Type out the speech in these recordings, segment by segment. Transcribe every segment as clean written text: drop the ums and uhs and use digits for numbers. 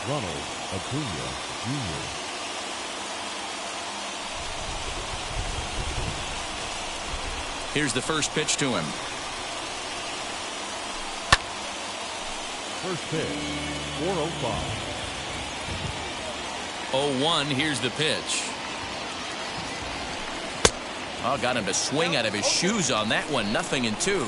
Ronald Acuna Jr. Here's the first pitch to him. First pitch, 405. 0-1, here's the pitch. Oh, got him to swing out of his shoes on that one. 0-2.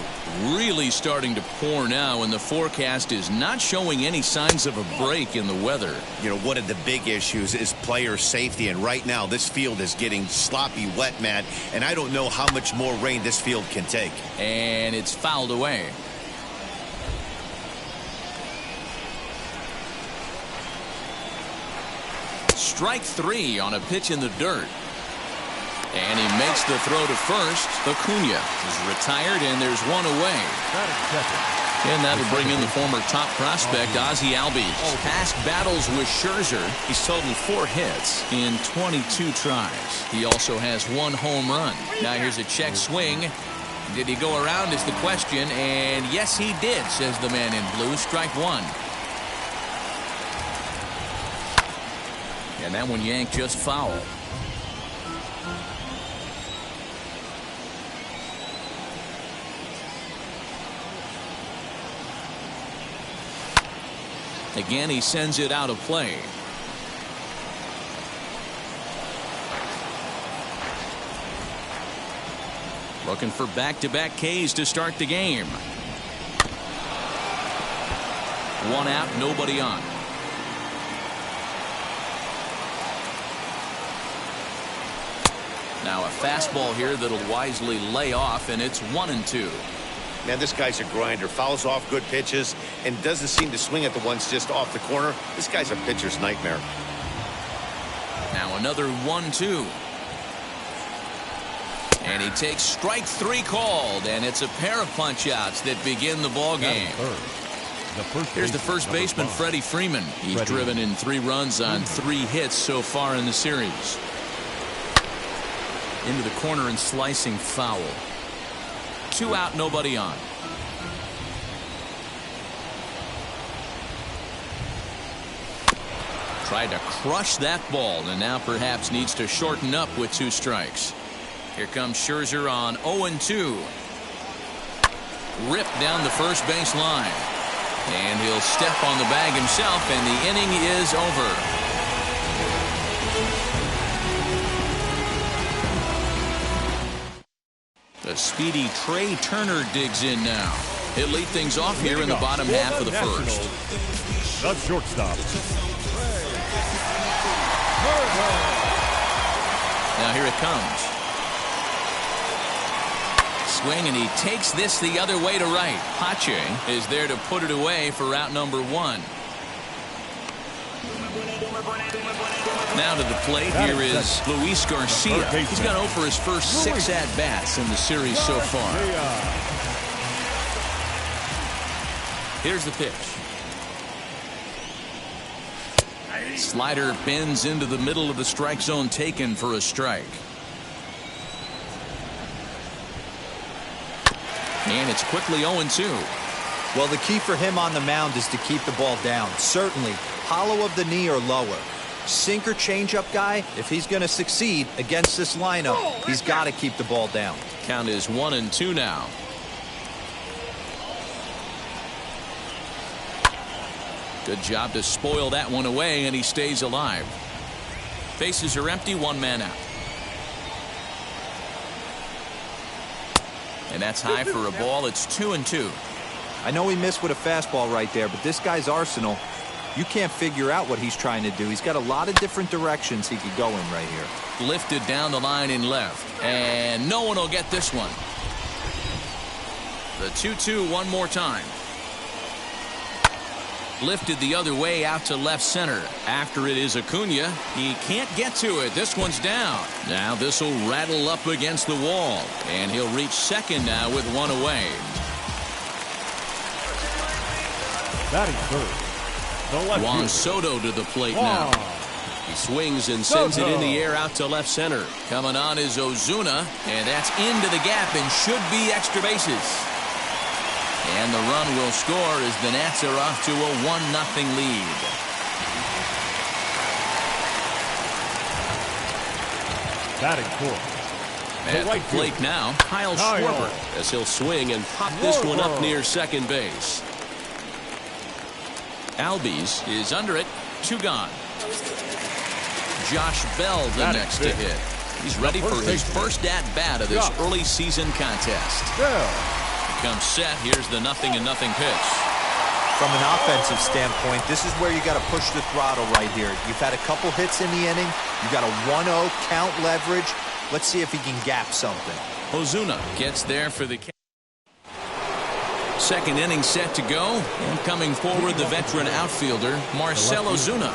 Really starting to pour now, and the forecast is not showing any signs of a break in the weather. You know, one of the big issues is player safety, and right now this field is getting sloppy wet, Matt, and I don't know how much more rain this field can take. And it's fouled away. Strike 3 on a pitch in the dirt. And he makes the throw to first. Acuna is retired, and there's one away. And that'll bring in the former top prospect, Ozzie Albies. Past battles with Scherzer, he's totaled 4 hits in 22 tries. He also has 1 home run. Now here's a check swing. Did he go around is the question, and yes he did, says the man in blue. Strike 1. And that one yanked just foul. Again, he sends it out of play. Looking for back-to-back Ks to start the game. 1 out, nobody on. Now a fastball here that'll wisely lay off, and it's 1-2. Man, this guy's a grinder. Fouls off good pitches and doesn't seem to swing at the ones just off the corner. This guy's a pitcher's nightmare. Now another 1-2. And he takes strike 3 called, and it's a pair of punch-outs that begin the ball game. Here's the first baseman, Freddie Freeman. He's driven in 3 runs on 3 hits so far in the series. Into the corner and slicing foul. 2 out, nobody on. Tried to crush that ball, and now perhaps needs to shorten up with 2 strikes. Here comes Scherzer on 0-2. Ripped down the first base line. And he'll step on the bag himself, and the inning is over. The speedy Trey Turner digs in now. He'll lead things off here in the bottom half of the first. The shortstop. Now here it comes. Swing, and he takes this the other way to right. Pache is there to put it away for out number 1. Now to the plate, here is Luis Garcia. He's gone over his first 6 at-bats in the series so far. Here's the pitch. Slider bends into the middle of the strike zone, taken for a strike. And it's quickly 0-2. Well, the key for him on the mound is to keep the ball down. Certainly, hollow of the knee or lower. Sinker changeup guy, if he's going to succeed against this lineup, he's got to keep the ball down. Count is 1-2 now. Good job to spoil that one away, and he stays alive. Bases are empty, 1 man out. And that's high for a ball. It's 2-2. I know he missed with a fastball right there, but this guy's arsenal, you can't figure out what he's trying to do. He's got a lot of different directions he could go in right here. Lifted down the line in left, and no one will get this one. The 2-2 one more time. Lifted the other way out to left center. After it is Acuna. He can't get to it. This one's down. Now this will rattle up against the wall, and he'll reach second now with 1 away. Batting third. Juan Soto to the plate now. He swings and sends it in the air out to left center. Coming on is Ozuna, and that's into the gap and should be extra bases. And the run will score as the Nats are off to a 1-0 lead. Batting fourth. At the plate now, Kyle Schwarber, as he'll swing and pop this one up near second base. Albies is under it. 2 gone. Josh Bell the next to hit. He's ready for his first at-bat of this early season contest. He comes set. Here's the 0-0 pitch. From an offensive standpoint, this is where you got to push the throttle right here. You've had a couple hits in the inning. You got a 1-0 count leverage. Let's see if he can gap something. Ozuna gets there for the second inning set to go. And coming forward, the veteran outfielder, Marcell Ozuna.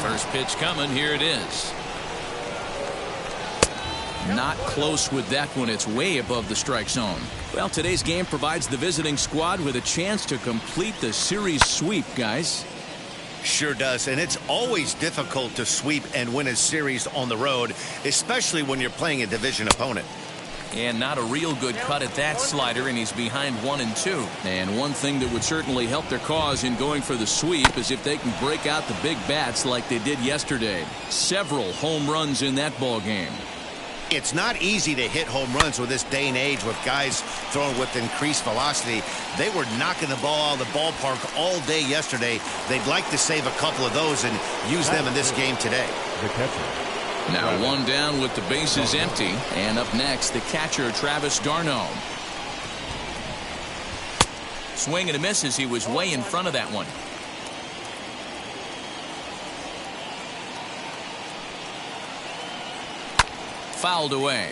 First pitch coming. Here it is. Not close with that one. It's way above the strike zone. Well, today's game provides the visiting squad with a chance to complete the series sweep, guys. Sure does, and it's always difficult to sweep and win a series on the road, especially when you're playing a division opponent. And not a real good cut at that slider, and he's behind 1-2. And one thing that would certainly help their cause in going for the sweep is if they can break out the big bats like they did yesterday. Several home runs in that ball game. It's not easy to hit home runs with this day and age with guys throwing with increased velocity. They were knocking the ball out of the ballpark all day yesterday. They'd like to save a couple of those and use them in this game today. The catcher. Now 1 down with the bases empty. And up next, the catcher, Travis d'Arnaud. Swing and a miss as he was way in front of that one. Fouled away.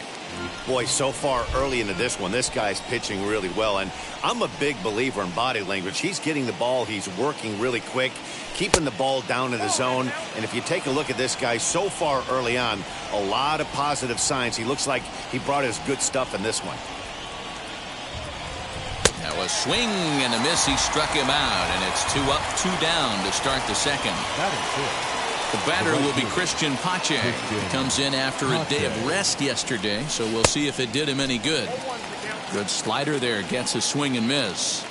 Boy, so far early into this one, this guy's pitching really well, and I'm a big believer in body language. He's getting the ball, he's working really quick, keeping the ball down in the zone, and if you take a look at this guy so far early on, a lot of positive signs. He looks like he brought his good stuff in this one. Now a swing and a miss. He struck him out, and it's 2 up, 2 down to start the second. The batter will be Christian Pache. He comes in after a day of rest yesterday, so we'll see if it did him any good. Good slider there, gets a swing and miss.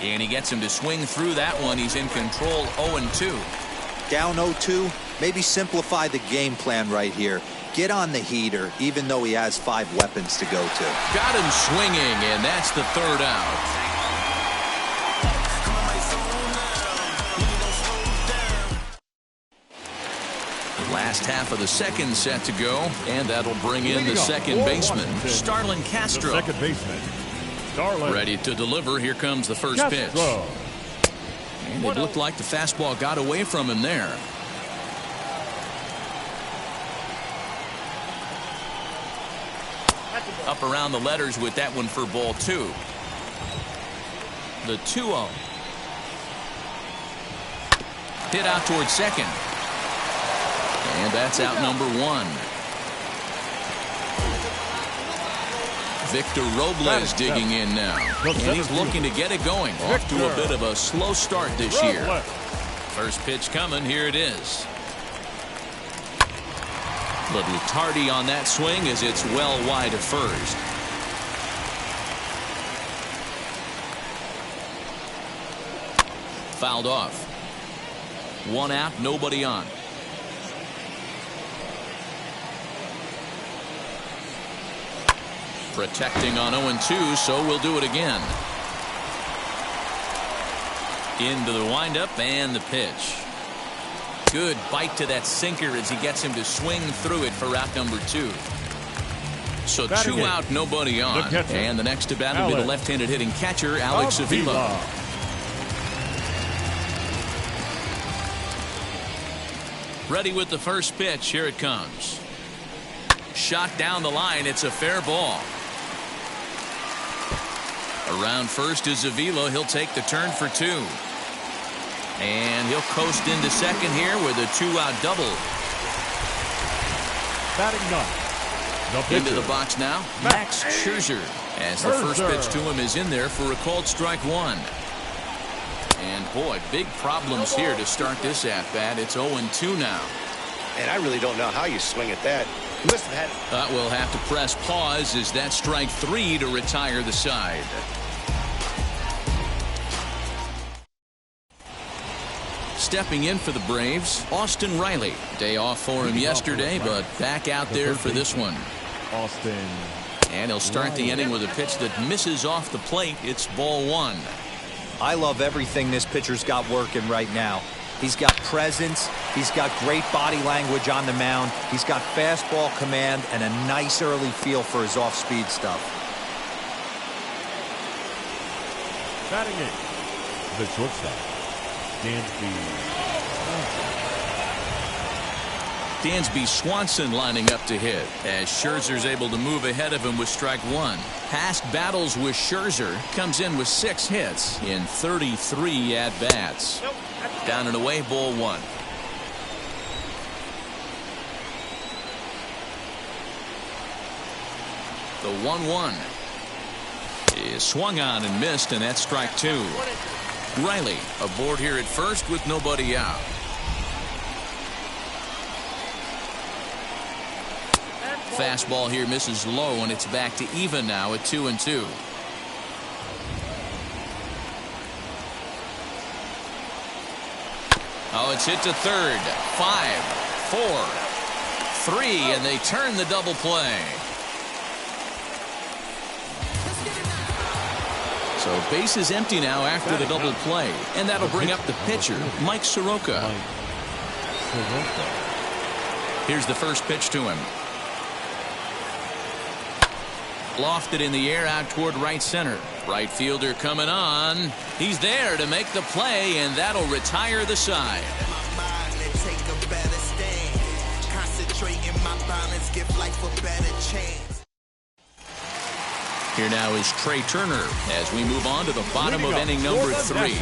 And he gets him to swing through that one. He's in control. 0-2. Down 0-2. Maybe simplify the game plan right here. Get on the heater, even though he has 5 weapons to go to. Got him swinging, and that's the 3rd out. Last half of the second set to go, and that'll bring in the second baseman, Starlin Castro. The second baseman, Starlin. Ready to deliver. Here comes the first pitch. And it looked like the fastball got away from him there. Up around the letters with that one for ball 2. The 2-0. Hit out towards second. And that's out number 1. Victor Robles digging in now. And he's looking to get it going. Off to a bit of a slow start this year. First pitch coming. Here it is. Little tardy on that swing as it's well wide of first. Fouled off. 1 out, nobody on. Protecting on 0-2, so we'll do it again. Into the windup and the pitch. Good bite to that sinker as he gets him to swing through it for out number 2. So 2 out, nobody on. And the next to bat will be the left-handed hitting catcher, Alex Avila. Ready with the first pitch. Here it comes. Shot down the line. It's a fair ball. Around first is Avila. He'll take the turn for 2. And he'll coast into second here with a 2-out double. Batting 9. Into the box now, Max Scherzer. As the first pitch to him is in there for a called strike 1. And boy, big problems here to start this at-bat. It's 0-2 now. And I really don't know how you swing at that. You must have had... We'll have to press pause as that's strike 3 to retire the side. stepping in for the Braves, Austin Riley. Day off for him yesterday, but back out there for this one. Austin. And he'll start the inning with a pitch that misses off the plate. It's ball one. I love everything this pitcher's got working right now. He's got presence. He's got great body language on the mound. He's got fastball command and a nice early feel for his off-speed stuff. Batting eighth, the shortstop, Dansby Swanson lining up to hit as Scherzer's able to move ahead of him with strike one. Past battles with Scherzer, comes in with 6 hits in 33 at-bats. Down and away, ball one. The 1-1 is swung on and missed, and that's strike two. Riley aboard here at first with nobody out. Fastball here misses low, and it's back to even now at 2-2. Oh, it's hit to third. 5, 4, 3, and they turn the double play. So base is empty now after the double play, and that'll bring up the pitcher, Mike Soroka. Here's the first pitch to him. Lofted in the air out toward right center. Right fielder coming on. He's there to make the play, and that'll retire the side. Here now is Trey Turner as we move on to the bottom of inning number 3.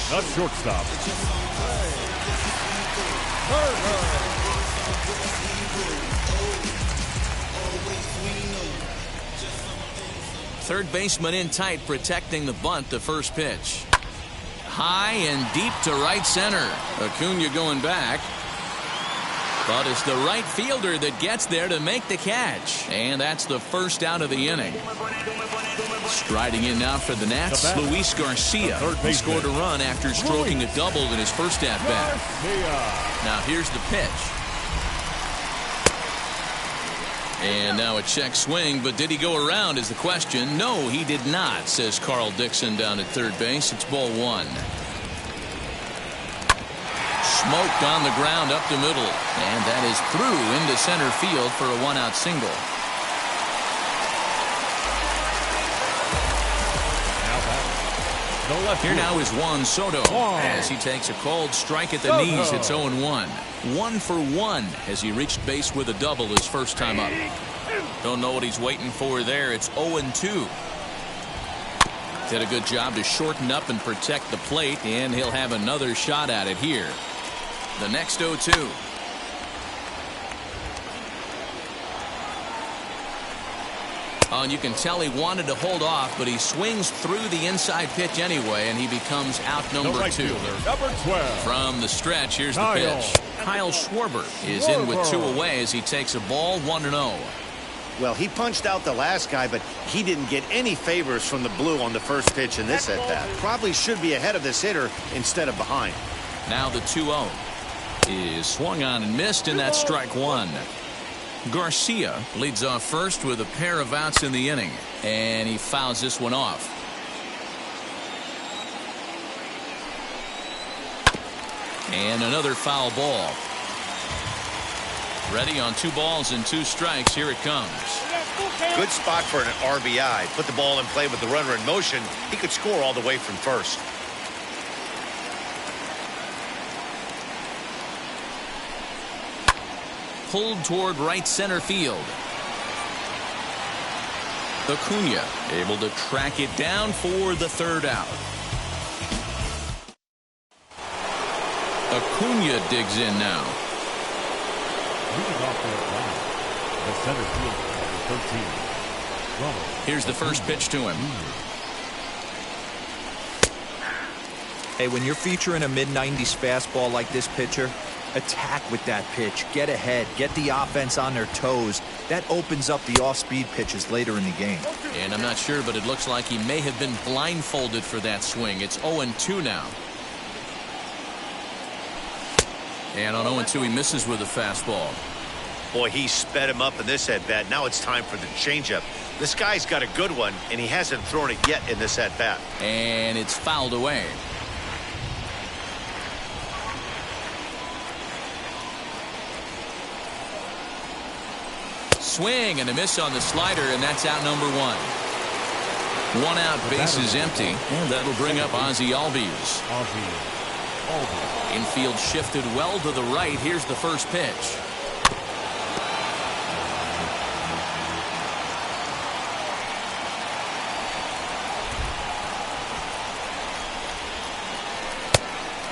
The shortstop, Third baseman in tight, protecting the bunt. The first pitch. High and deep to right center. Acuna going back. But it's the right fielder that gets there to make the catch. And that's the first out of the inning. Striding in now for the Nats, Luis Garcia. He scored a run after stroking a double in his first at-bat. Now here's the pitch. And now a check swing, but did he go around is the question. No, he did not, says Carl Dixon down at third base. It's ball one. Smoked on the ground up the middle, and that is through into center field for a one-out single. Here now is Juan Soto as he takes a cold strike at the knees. It's 0-1. 1 for 1 as he reached base with a double his first time up. Don't know what he's waiting for there. It's 0-2. Did a good job to shorten up and protect the plate, and he'll have another shot at it here. The next 0-2. Oh, and you can tell he wanted to hold off, but he swings through the inside pitch anyway, and he becomes out number 2. Number 12. From the stretch, here's the pitch. Kyle Schwarber is in with 2 away as he takes a ball 1-0. Well, he punched out the last guy, but he didn't get any favors from the blue on the first pitch in this at-bat. Probably should be ahead of this hitter instead of behind. Now the 2-0 is swung on and missed, and that's strike one. Garcia leads off first with a pair of outs in the inning, and he fouls this one off. And another foul ball. Ready on 2 balls and 2 strikes. Here it comes. Good spot for an RBI. Put the ball in play with the runner in motion. He could score all the way from first. Pulled toward right center field. Acuna able to track it down for the third out. Acuna digs in now. Leading off the center field, number 13. Here's the first pitch to him. Hey, when you're featuring a mid-90s fastball like this pitcher, attack with that pitch. Get ahead. Get the offense on their toes. That opens up the off-speed pitches later in the game. And I'm not sure, but it looks like he may have been blindfolded for that swing. It's 0-2 now. And on 0-2, he misses with a fastball. Boy, he sped him up in this at-bat. Now it's time for the changeup. This guy's got a good one, and he hasn't thrown it yet in this at-bat. And it's fouled away. Swing and a miss on the slider, and that's out number 1. 1 out, base is empty, and that'll bring up Ozzie Albies. Infield shifted well to the right. Here's the first pitch.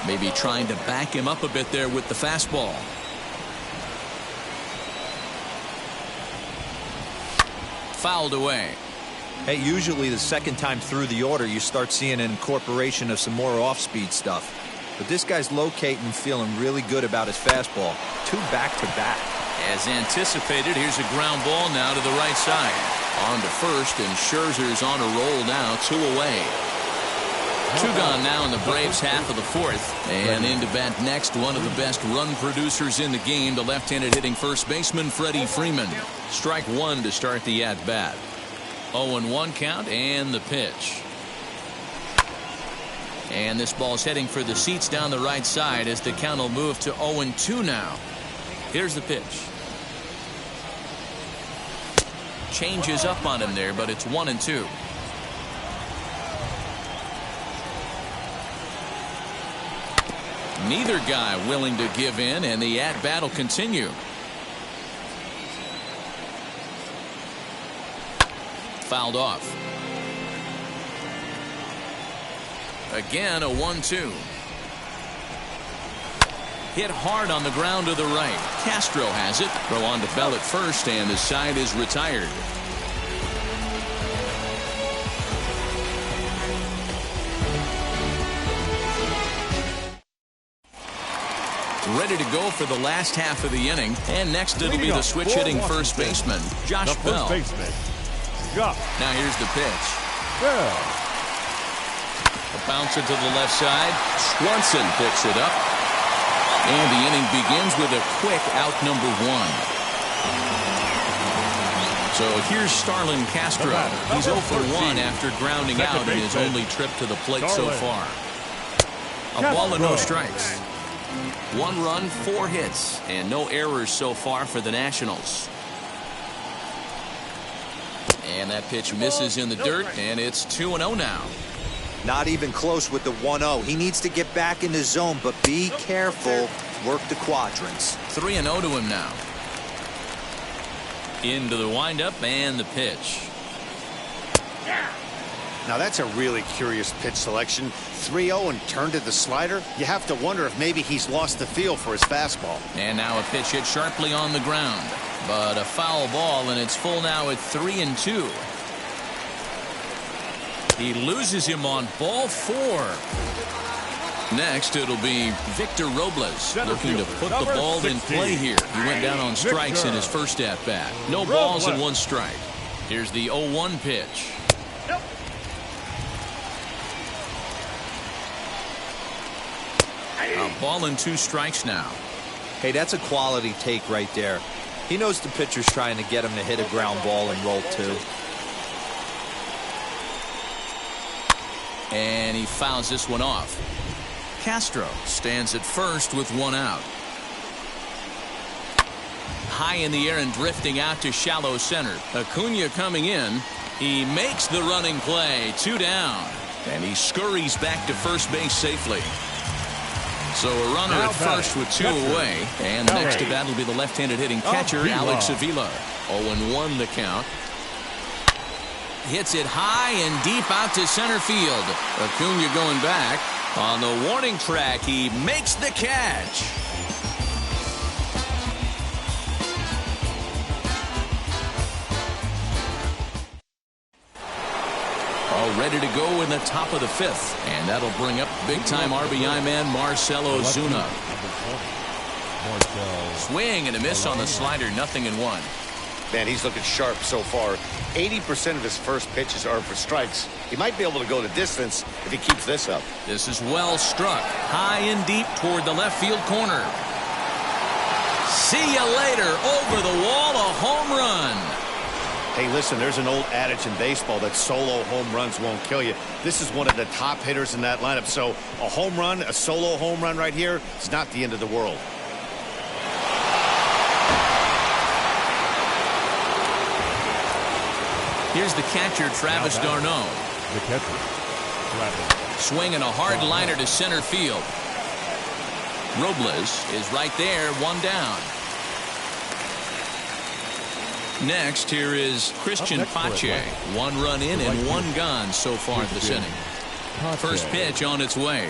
Maybe trying to back him up a bit there with the fastball. Fouled away. Hey, usually the second time through the order, you start seeing an incorporation of some more off-speed stuff. But this guy's locating and feeling really good about his fastball. 2 back-to-back. As anticipated, here's a ground ball now to the right side. On to first, and Scherzer's on a roll now, 2 away. 2 gone now in the Braves' half of the 4th. And in to bat next, one of the best run producers in the game, the left-handed hitting first baseman, Freddie Freeman. Strike 1 to start the at-bat. 0-1 count, and the pitch. And this ball's heading for the seats down the right side as the count will move to 0-2 now. Here's the pitch. Changes up on him there, but it's 1-2. Neither guy willing to give in, and the at-bat will continue. Fouled off. Again, a 1-2. Hit hard on the ground to the right. Castro has it. Throw on to Bell at first, and the side is retired. Ready to go for the last half of the inning. And next it'll be the switch-hitting first baseman, Josh Bell. Now here's the pitch. A bouncer to the left side. Swanson picks it up. And the inning begins with a quick out number 1. So here's Starlin Castro. He's 0 for 1 after grounding out in his only trip to the plate so far. A ball and no strikes. 1 run, 4 hits, and no errors so far for the Nationals. And that pitch misses in the dirt, and it's 2-0 now. Not even close with the 1-0. He needs to get back in the zone, but be careful. Work the quadrants. 3-0 to him now. Into the windup and the pitch. Now that's a really curious pitch selection. 3-0 and turned to the slider. You have to wonder if maybe he's lost the feel for his fastball. And now a pitch hit sharply on the ground. But a foul ball, and it's full now at 3-2. He loses him on ball 4. Next, it'll be Victor Robles looking to put the ball in play here. He went down on strikes in his first at-bat. No balls and 1 strike. Here's the 0-1 pitch. A ball and 2 strikes now. Hey, that's a quality take right there. He knows the pitcher's trying to get him to hit a ground ball and roll 2. And he fouls this one off. Castro stands at first with 1 out. High in the air and drifting out to shallow center. Acuna coming in. He makes the running play. 2 down. And he scurries back to first base safely. So a runner at first with 2 away. And next to that will be the left-handed hitting catcher, Alex Avila. 0-1 the count. Hits it high and deep out to center field. Acuna going back. On the warning track, he makes the catch. All ready to go in the top of the 5th. And that'll bring up big-time RBI man Marcell Ozuna. Swing and a miss on the slider, 0-1. Man, he's looking sharp so far. 80% of his first pitches are for strikes. He might be able to go the distance if he keeps this up. This is well struck. High and deep toward the left field corner. See you later. Over the wall, a home run. Hey, listen, there's an old adage in baseball that solo home runs won't kill you. This is one of the top hitters in that lineup. So a home run, a solo home run right here, it's not the end of the world. Here's the catcher, Travis d'Arnaud. The catcher, Travis. Swinging a hard liner to center field. Robles is right there, one down. Next, here is Christian Pache. One run in and one gone so far this inning. First pitch on its way.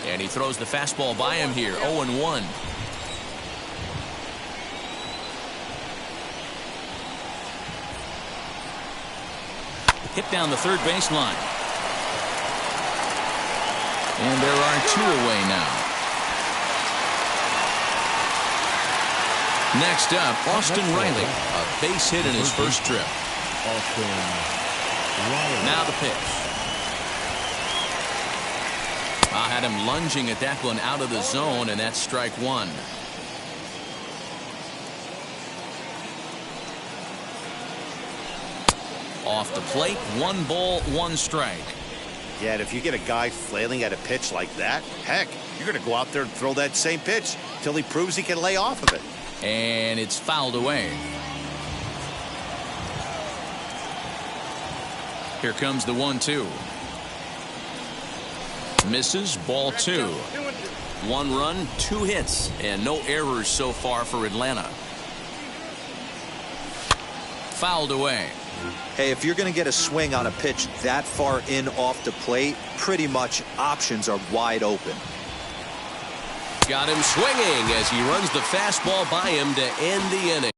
And he throws the fastball by him here, 0-1. Hit down the third baseline. And there are two away now. Next up, Austin Riley. A base hit in his first trip. Austin Riley. Now the pitch. I had him lunging at that one out of the zone, and that's strike one. Off the plate, 1 ball, 1 strike. Yeah, and if you get a guy flailing at a pitch like that, heck, you're going to go out there and throw that same pitch till he proves he can lay off of it. And it's fouled away. Here comes the 1-2. Misses, ball 2. 1 run, 2 hits, and no errors so far for Atlanta. Fouled away. Hey, if you're going to get a swing on a pitch that far in off the plate, pretty much options are wide open. Got him swinging as he runs the fastball by him to end the inning.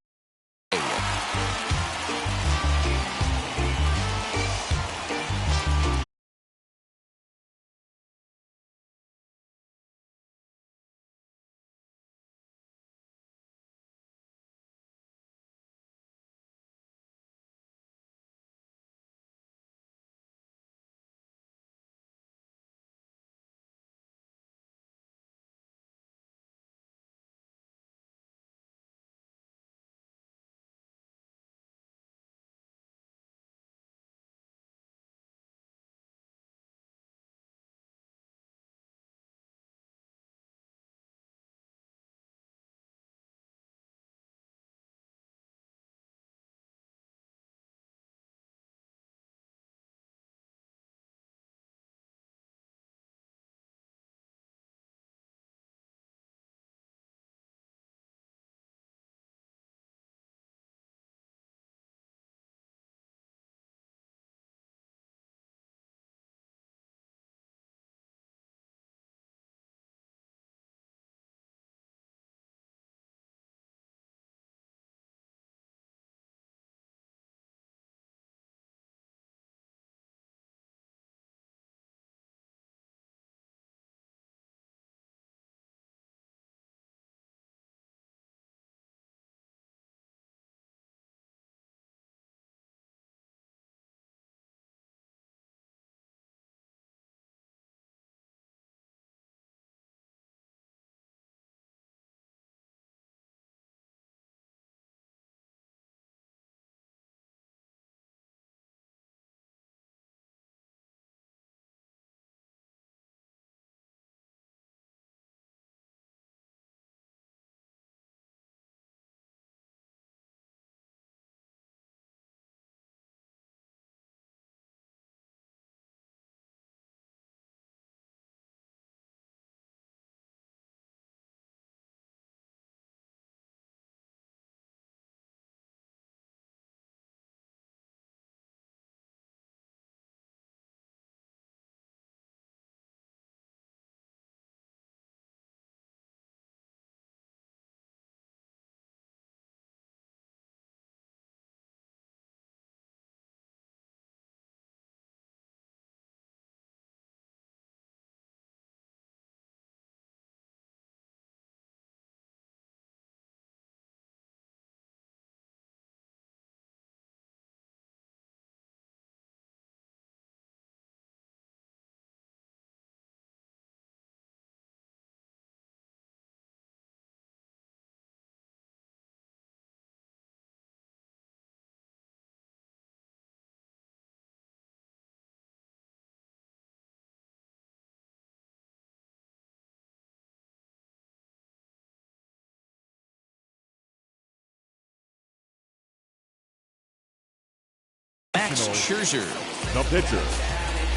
Max Scherzer. The pitcher,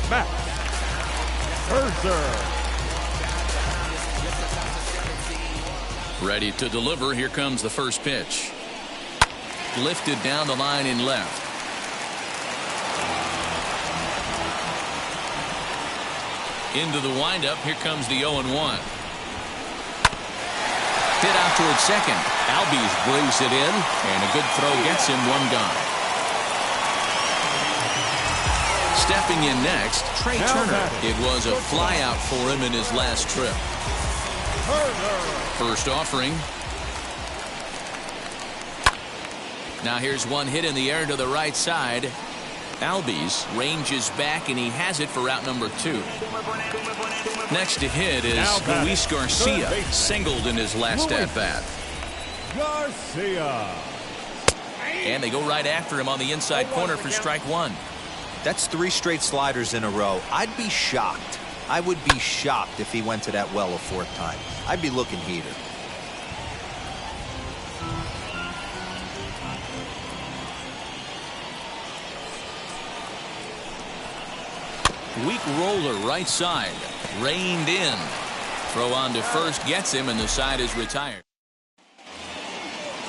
Max Scherzer. Ready to deliver. Here comes the first pitch. Lifted down the line in left. Into the windup. Here comes the 0-1. Hit out towards second. Albies brings it in, and a good throw gets him one gone. Stepping in next, Trey Turner. It was a flyout for him in his last trip. First offering. Now here's one hit in the air to the right side. Albies ranges back, and he has it for route number 2. Next to hit is Luis Garcia, singled in his last at-bat. Garcia. And they go right after him on the inside corner for strike 1. That's 3 straight sliders in a row. I'd be shocked. I would be shocked if he went to that well a 4th time. I'd be looking heated. Weak roller right side. Reined in. Throw on to first gets him, and the side is retired.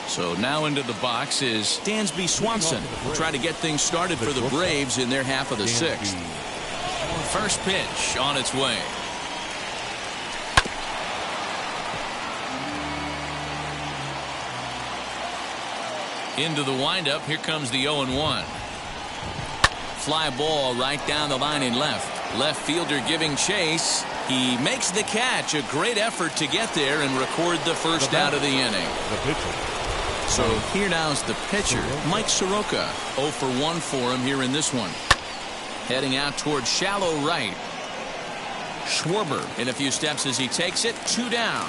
So now into the box is Dansby Swanson. We'll try to get things started for the Braves in their half of the 6th. First pitch on its way. Into the windup. Here comes the 0-1. Fly ball right down the line in left. Left fielder giving chase. He makes the catch. A great effort to get there and record the first out of the inning. The pitcher. So here now's the pitcher, Mike Soroka. 0 for 1 for him here in this one. Heading out towards shallow right. Schwarber in a few steps as he takes it. 2 down.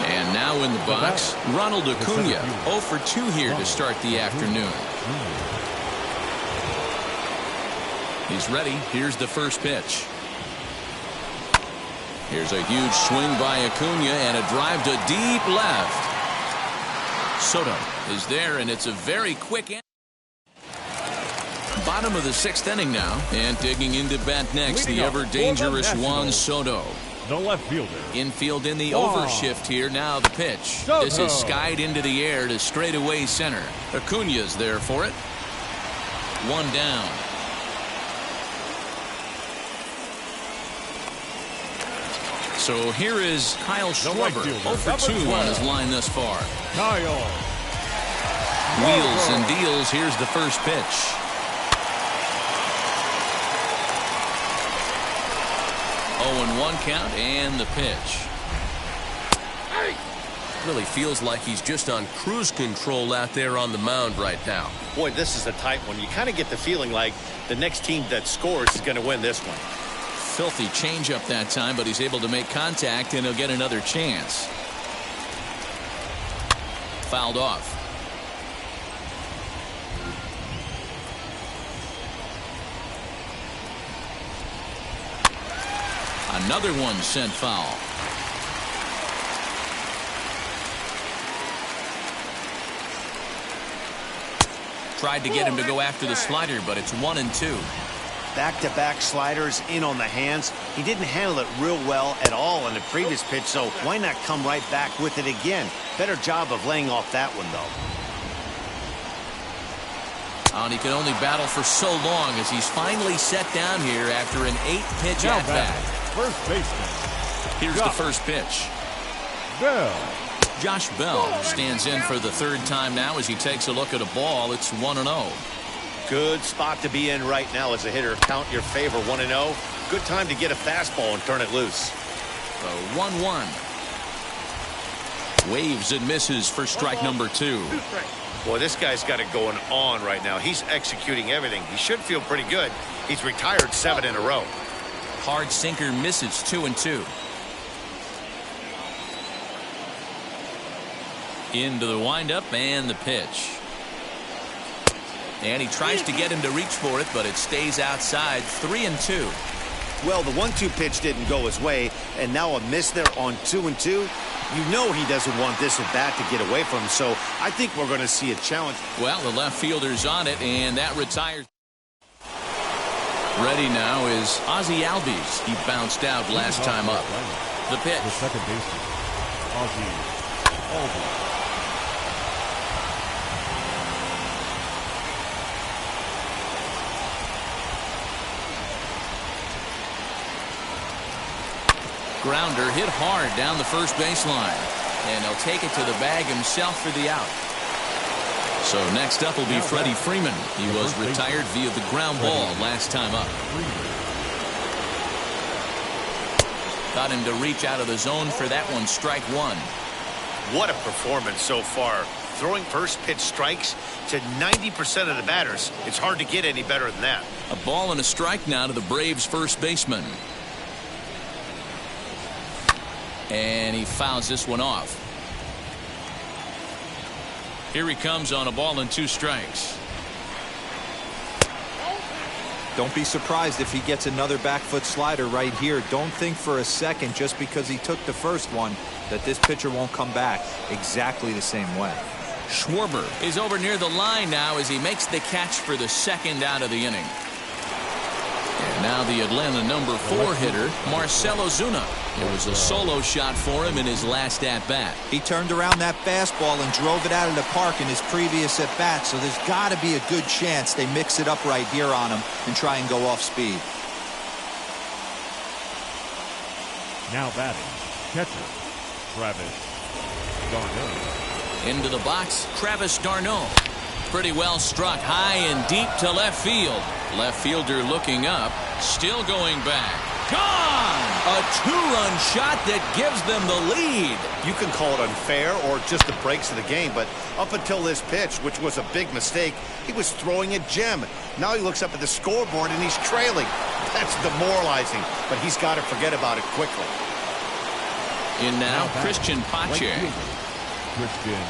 And now in the box, Ronald Acuna. 0 for 2 here to start the afternoon. He's ready. Here's the first pitch. Here's a huge swing by Acuna and a drive to deep left. Soto is there, and it's a very quick end. Bottom of the 6th inning now, and digging into bat next, the ever-dangerous Juan Soto. The left fielder. Infield in the overshift here. Now the pitch. This is skied into the air to straightaway center. Acuna's there for it. 1 down. So here is Kyle Schwarber. 0 for 2 on his line thus far. Kyle. Wheels and deals. Here's the first pitch. 0-1 count and the pitch. Really feels like he's just on cruise control out there on the mound right now. Boy, this is a tight one. You kind of get the feeling like the next team that scores is going to win this one. Filthy changeup that time, but he's able to make contact, and he'll get another chance. Fouled off. Another one sent foul. Tried to get him to go after the slider, but it's 1-2. Back-to-back sliders in on the hands. He didn't handle it real well at all in the previous pitch, so why not come right back with it again? Better job of laying off that one, though. And he can only battle for so long as he's finally set down here after an 8-pitch at-bat. First baseman. Here's the first pitch. Bell. Josh Bell stands in for the 3rd time now as he takes a look at a ball. It's 1-0. Good spot to be in right now as a hitter. Count your favor. 1-0. Good time to get a fastball and turn it loose. The 1-1. Waves and misses for strike number 2. Boy, this guy's got it going on right now. He's executing everything. He should feel pretty good. He's retired 7 in a row. Hard sinker misses. 2-2. Into the windup and the pitch. And he tries to get him to reach for it, but it stays outside. 3-2. Well, the 1-2 pitch didn't go his way, and now a miss there on 2-2. You know he doesn't want this at bat to get away from him, so I think we're going to see a challenge. Well, the left fielder's on it, and that retires. Ready now is Ozzie Albies. He bounced out last time up. The pitch. The second baseman, Ozzie Albies. Grounder hit hard down the first baseline, and he'll take it to the bag himself for the out. So next up will be Freddie Freeman. He was retired via the ground ball last time up. Got him to reach out of the zone for that one. Strike one. What a performance so far. Throwing first pitch strikes to 90% of the batters. It's hard to get any better than that. A ball and a strike now to the Braves first baseman. And he fouls this one off. Here he comes on a ball and 2 strikes. Don't be surprised if he gets another back foot slider right here. Don't think for a second, just because he took the first one, that this pitcher won't come back exactly the same way. Schwarber is over near the line now as he makes the catch for the second out of the inning. And now the Atlanta number 4 hitter, Marcell Ozuna. It was a solo shot for him in his last at-bat. He turned around that fastball and drove it out of the park in his previous at-bat, so there's got to be a good chance they mix it up right here on him and try and go off speed. Now batting, catcher, Travis d'Arnaud. Into the box, Travis d'Arnaud. Pretty well struck high and deep to left field. Left fielder looking up, still going back. Gone! A 2-run shot that gives them the lead. You can call it unfair or just the breaks of the game, but up until this pitch, which was a big mistake, he was throwing a gem. Now he looks up at the scoreboard and he's trailing. That's demoralizing, but he's got to forget about it quickly. In now, Christian Pache. Christian.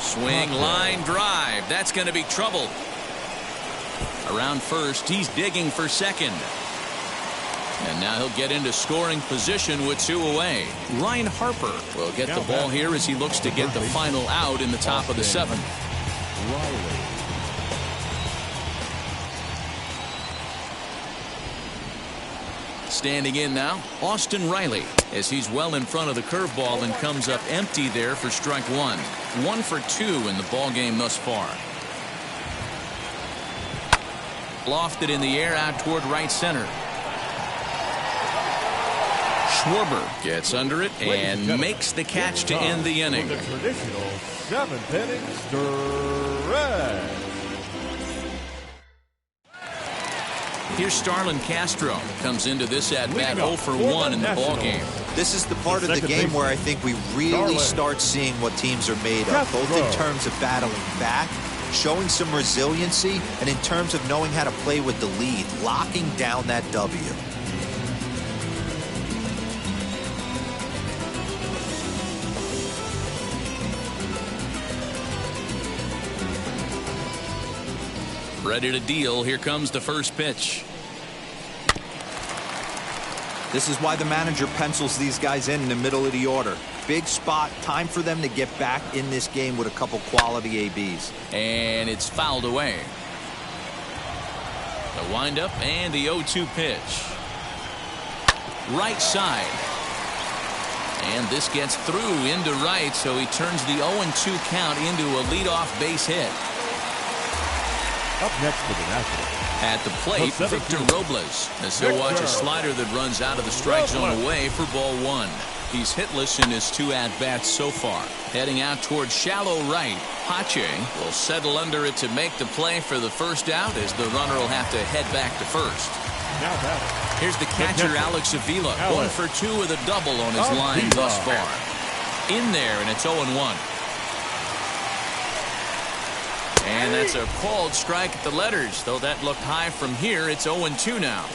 Swing, line, drive. That's going to be trouble. Around first, he's digging for second. And now he'll get into scoring position with 2 away. Ryan Harper will get the ball here as he looks to get the final out in the top of the 7th. Riley. Standing in now, Austin Riley, as he's well in front of the curveball and comes up empty there for strike 1. 1 for 2 in the ball game thus far. Lofted in the air out toward right center. Schwarber gets under it and makes the catch to end the inning. The traditional 7th inning stretch. Here's Starlin Castro. Comes into this at-bat 0 for 1 in the ball game. This is the part of the game where I think we really start seeing what teams are made of, both in terms of battling back, showing some resiliency, and in terms of knowing how to play with the lead, locking down that W. Ready to deal. Here comes the first pitch. This is why the manager pencils these guys in the middle of the order. Big spot, time for them to get back in this game with a couple quality ABs. And it's fouled away. The windup and the 0-2 pitch. Right side. And this gets through into right, so he turns the 0-2 count into a leadoff base hit. Up next for the Nationals. At the plate, Victor Robles, as he'll watch a slider that runs out of the strike zone away for ball 1. He's hitless in his 2 at-bats so far. Heading out towards shallow right, Pache will settle under it to make the play for the first out, as the runner will have to head back to first. Now batting. Here's the catcher, Alex Avila, 1 for 2 with a double on his line thus far. In there, and it's 0-1. And that's a called strike at the letters, though that looked high from here. It's 0-2 now.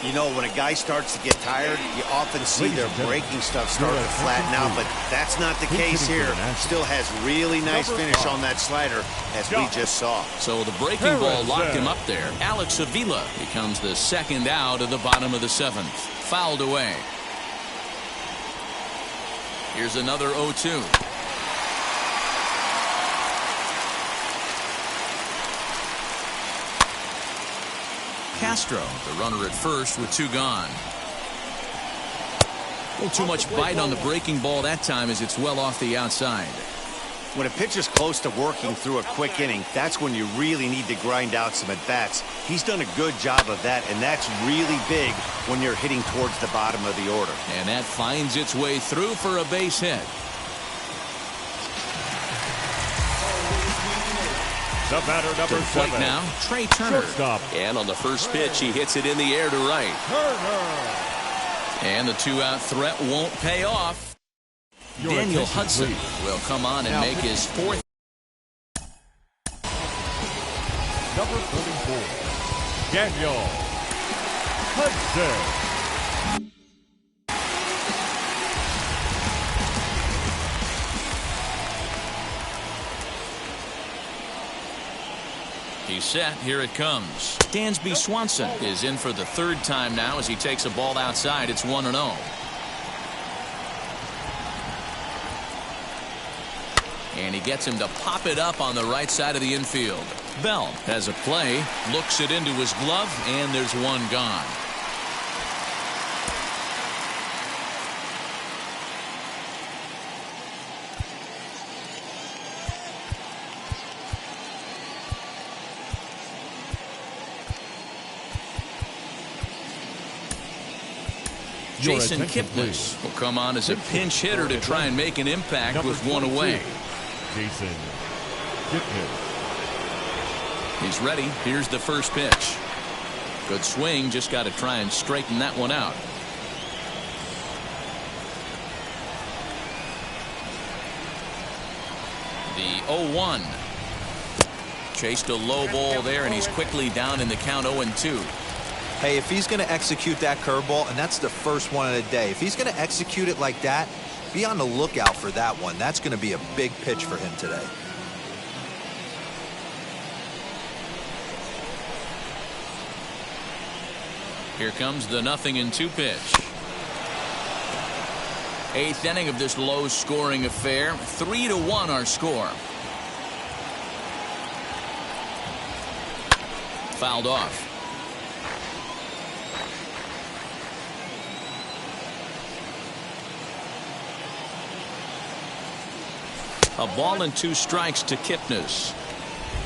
You know, when a guy starts to get tired, you often see their breaking stuff start to flatten out, but that's not the case here. Still has really nice finish on that slider, as we just saw. So the breaking ball locked him up there. Alex Avila becomes the second out of the bottom of the 7th. Fouled away. Here's another 0-2. Castro, the runner at first with 2 gone. A little too much bite on the breaking ball that time as it's well off the outside. When a pitcher's close to working through a quick inning, that's when you really need to grind out some at-bats. He's done a good job of that, and that's really big when you're hitting towards the bottom of the order. And that finds its way through for a base hit. The batter, number 7. Now, Trey Turner. Shortstop. And on the first pitch, he hits it in the air to right. Turner. And the 2-out threat won't pay off. Your Daniel attention, Hudson please. will come on and Now, make his 4th. Number 44. Daniel Hudson. He's set. Here it comes. Dansby Swanson is in for the 3rd time now as he takes a ball outside. It's 1-0. And he gets him to pop it up on the right side of the infield. Bell has a play, looks it into his glove, and there's 1 gone. Jason Kipnis will come on as a pinch hitter to try and make an impact Number with 1 away. 22. Jason Kipnis. He's ready. Here's the first pitch. Good swing. Just got to try and straighten that one out. The 0-1. Chased a low ball there, and he's quickly down in the count 0-2. Hey, if he's going to execute that curveball, and that's the first one of the day, if he's going to execute it like that, be on the lookout for that one. That's going to be a big pitch for him today. Here comes the 0-2 pitch. 8th inning of this low-scoring affair. 3-1 our score. Fouled off. A ball and 2 strikes to Kipnis.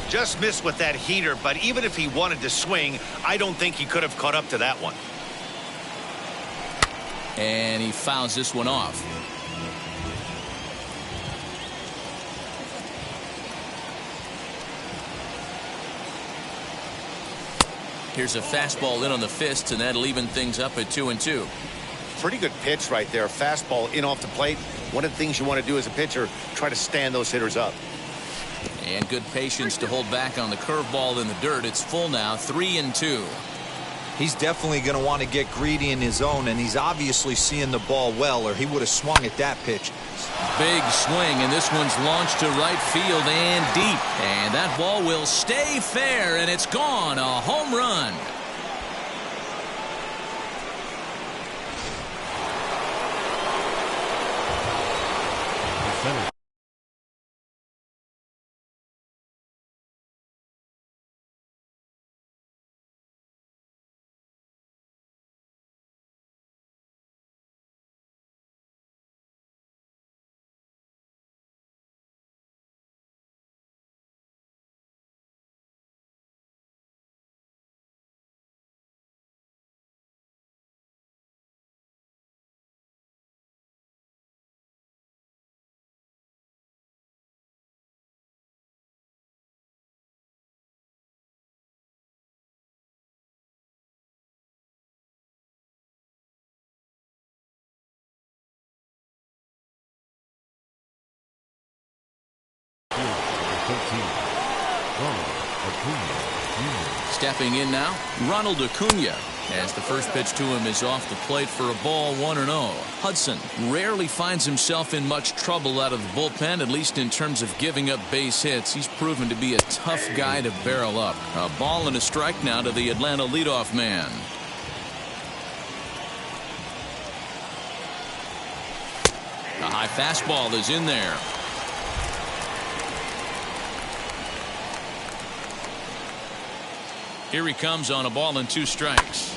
Just missed with that heater, but even if he wanted to swing, I don't think he could have caught up to that one. And he fouls this one off. Here's a fastball in on the fists, and that'll even things up at 2-2. Pretty good pitch right there. Fastball in off the plate. One of the things you want to do as a pitcher, try to stand those hitters up. And good patience to hold back on the curveball in the dirt. It's full now, 3-2. He's definitely going to want to get greedy in his zone, and he's obviously seeing the ball well, or he would have swung at that pitch. Big swing, and this one's launched to right field and deep. And that ball will stay fair, and it's gone. A home run. Stepping in now, Ronald Acuna. As the first pitch to him is off the plate for a ball, 1-0. Hudson rarely finds himself in much trouble out of the bullpen, at least in terms of giving up base hits. He's proven to be a tough guy to barrel up. A ball and a strike now to the Atlanta leadoff man. A high fastball is in there. Here he comes on a ball and 2 strikes.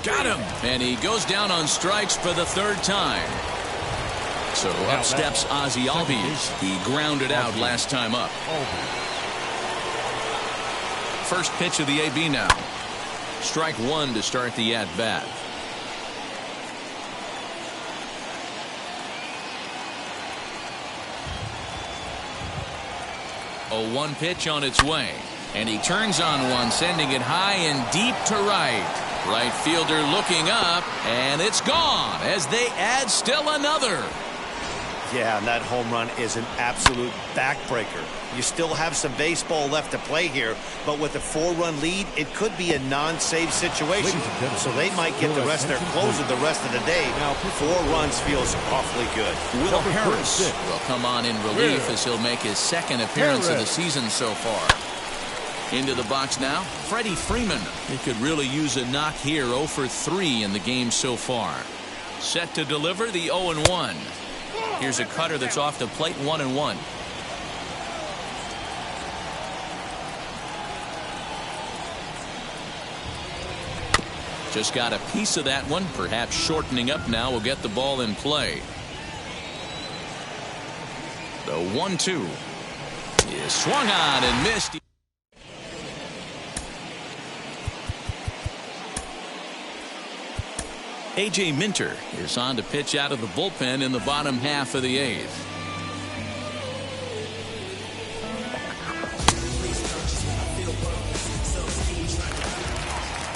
Got him. And he goes down on strikes for the 3rd time. So up steps Ozzie Albies. He grounded out last time up. First pitch of the AB now. Strike 1 to start the at-bat. A 1 pitch on its way. And he turns on one, sending it high and deep to right. Right fielder looking up, and it's gone as they add still another. Yeah, and that home run is an absolute backbreaker. You still have some baseball left to play here, but with a 4-run lead, it could be a non-save situation. So they might get the rest of their closer the rest of the day. 4 runs feels awfully good. Will Harris will come on in relief as he'll make his 2nd appearance of the season so far. Into the box now, Freddie Freeman. He could really use a knock here. 0 for 3 in the game so far. Set to deliver the 0-1. Here's a cutter that's off the plate, 1-1. Just got a piece of that one. Perhaps shortening up now will get the ball in play. The 1-2 is swung on and missed. A.J. Minter is on to pitch out of the bullpen in the bottom half of the 8th.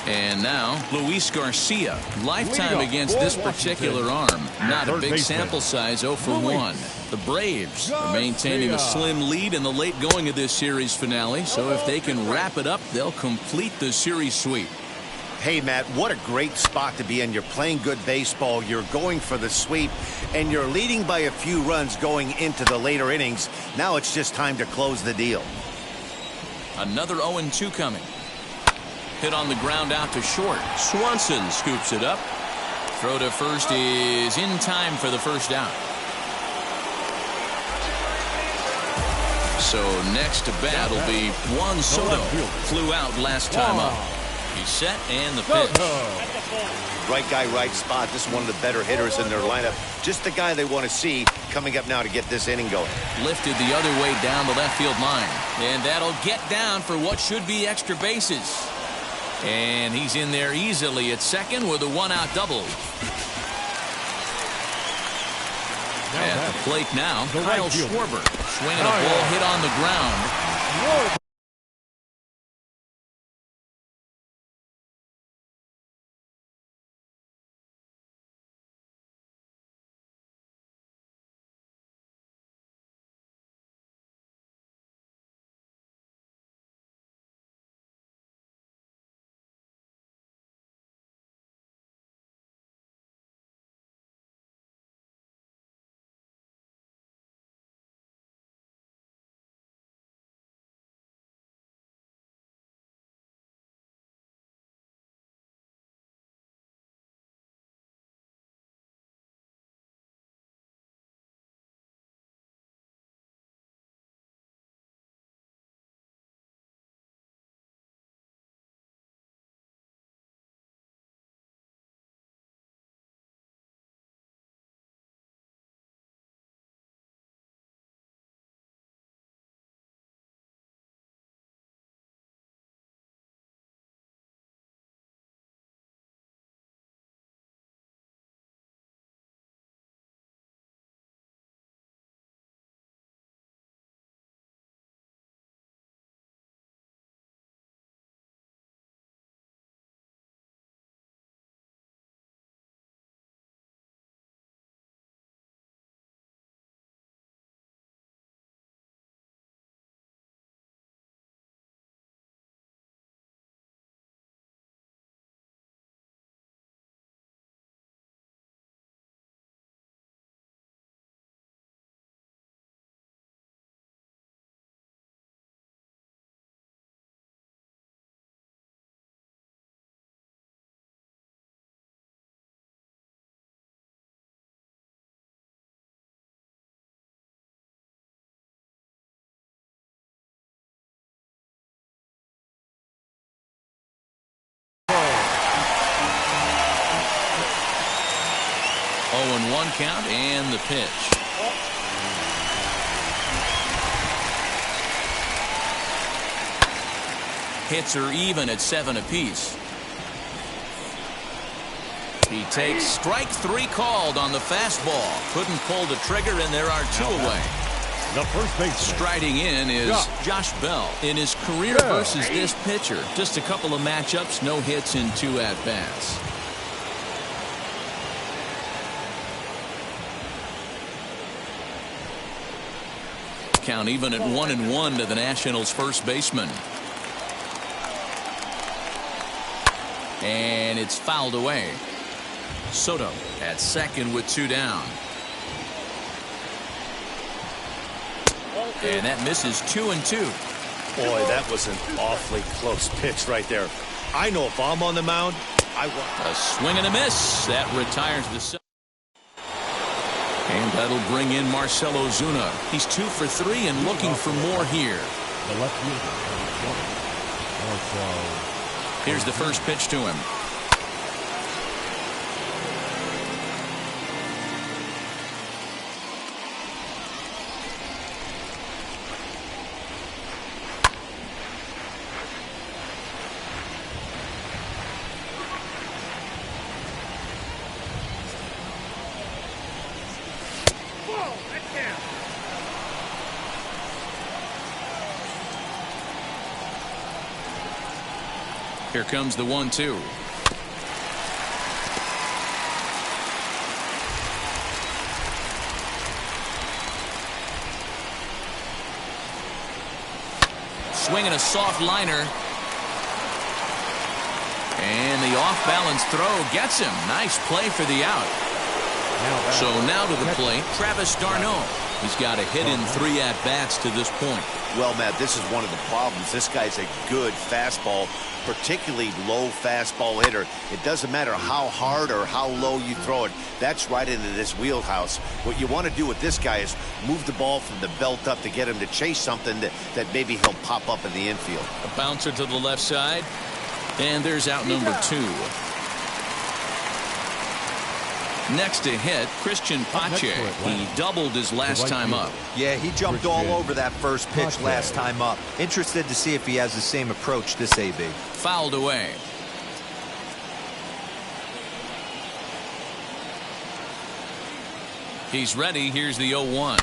And now Luis Garcia. Lifetime against this particular arm. Not a big sample size, 0 for 1. The Braves are maintaining a slim lead in the late going of this series finale. So if they can wrap it up, they'll complete the series sweep. Hey, Matt, what a great spot to be in. You're playing good baseball. You're going for the sweep, and you're leading by a few runs going into the later innings. Now it's just time to close the deal. Another 0-2 coming. Hit on the ground out to short. Swanson scoops it up. Throw to first is in time for the first out. So next to bat will be Juan Soto. Flew out last time up. He's set and the pitch. Right guy, right spot. This is one of the better hitters in their lineup. Just the guy they want to see coming up now to get this inning going. Lifted the other way down the left field line. And that'll get down for what should be extra bases. And he's in there easily at second with a 1-out double. At the plate now, Kyle Schwarber swinging a ball hit on the ground. 0-1 count and the pitch. Hits are even at 7 apiece. He takes strike 3 called on the fastball. Couldn't pull the trigger, and there are 2 away. The first baseman. Striding in is Josh Bell. In his career versus this pitcher, just a couple of matchups, no hits in 2 at-bats. Count even at 1-1 to the Nationals' first baseman. And it's fouled away. Soto at second with 2 down. And that misses 2-2. Boy, that was an awfully close pitch right there. I know if I'm on the mound, I want a swing and a miss. That retires the. And that'll bring in Marcell Ozuna. He's 2 for 3 and looking for more here. The left fielder. Here's the first pitch to him. Here comes the 1-2. Swinging a soft liner. And the off-balance throw gets him. Nice play for the out. So now to the plate, Travis d'Arnaud. He's got a hit in 3 at-bats to this point. Well, Matt, this is one of the problems. This guy's a good fastball, particularly low fastball hitter. It doesn't matter how hard or how low you throw it. That's right into this wheelhouse. What you want to do with this guy is move the ball from the belt up to get him to chase something that maybe he'll pop up in the infield. A bouncer to the left side. And there's out number 2. Next to hit, Christian Pache. He doubled his last time up. Yeah, he jumped all over that first pitch last time up. Interested to see if he has the same approach this AB. Fouled away. He's ready. Here's the 0-1.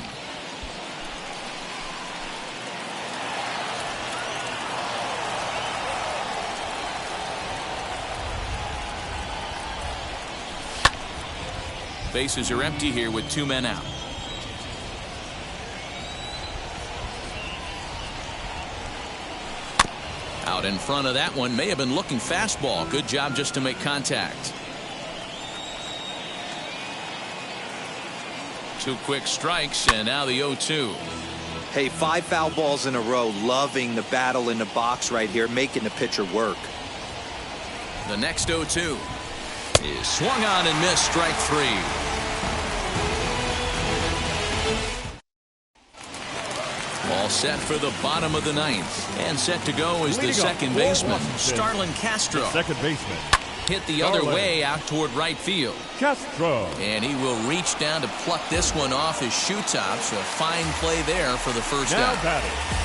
Bases are empty here with 2 men out. Out in front of that one, may have been looking fastball. Good job just to make contact. 2 quick strikes, and now the 0-2. Hey, 5 foul balls in a row. Loving the battle in the box right here, making the pitcher work. The next 0-2 is swung on and missed, strike 3. All set for the bottom of the 9th. And set to go is the second baseman, Starlin Castro. Second baseman. Hit the other way out toward right field. Castro. And he will reach down to pluck this one off his shoe tops. A fine play there for the first out.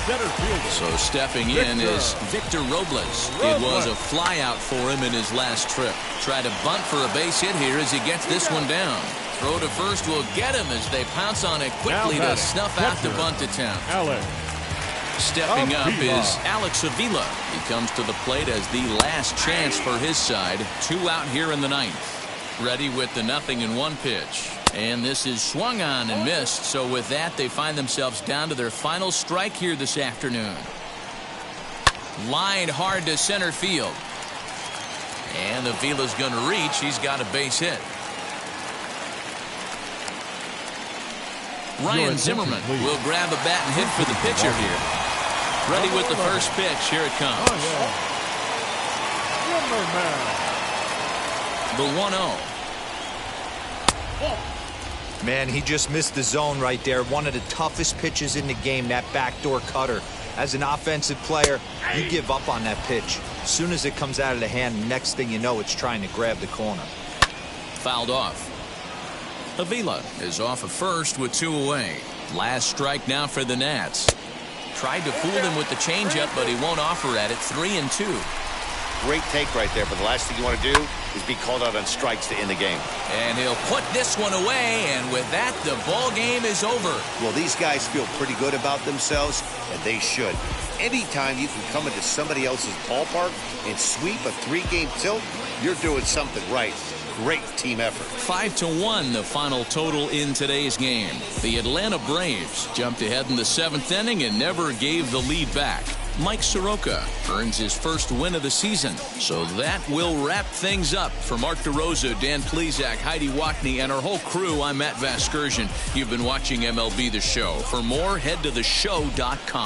Center fielder. So stepping in is Victor Robles. It was a fly out for him in his last trip. Tried to bunt for a base hit here as he gets this one down. Throw to first will get him as they pounce on it quickly to snuff out the bunt attempt. Stepping up is Alex Avila. He comes to the plate as the last chance for his side. 2 out here in the 9th. Ready with the 0-1 pitch. And this is swung on and missed. So with that, they find themselves down to their final strike here this afternoon. Lined hard to center field. And Avila's going to reach. He's got a base hit. Ryan Zimmerman will grab a bat and hit for the pitcher here. Ready with the first pitch. Here it comes. The 1-0. Man, he just missed the zone right there. One of the toughest pitches in the game, that backdoor cutter. As an offensive player, you give up on that pitch. As soon as it comes out of the hand, next thing you know, it's trying to grab the corner. Fouled off. Avila is off at first with 2 away. Last strike now for the Nats. Tried to fool him with the changeup, but he won't offer at it. 3-2. Great take right there, but the last thing you want to do is be called out on strikes to end the game. And he'll put this one away, and with that, the ball game is over. Well, these guys feel pretty good about themselves, and they should. Anytime you can come into somebody else's ballpark and sweep a 3-game tilt, you're doing something right. Great team effort. 5-1 the final total in today's game. The Atlanta Braves jumped ahead in the 7th inning and never gave the lead back. Mike Soroka earns his first win of the season. So that will wrap things up. For Mark DeRosa, Dan Plesac, Heidi Watney, and our whole crew, I'm Matt Vasgersian. You've been watching MLB The Show. For more, head to theshow.com.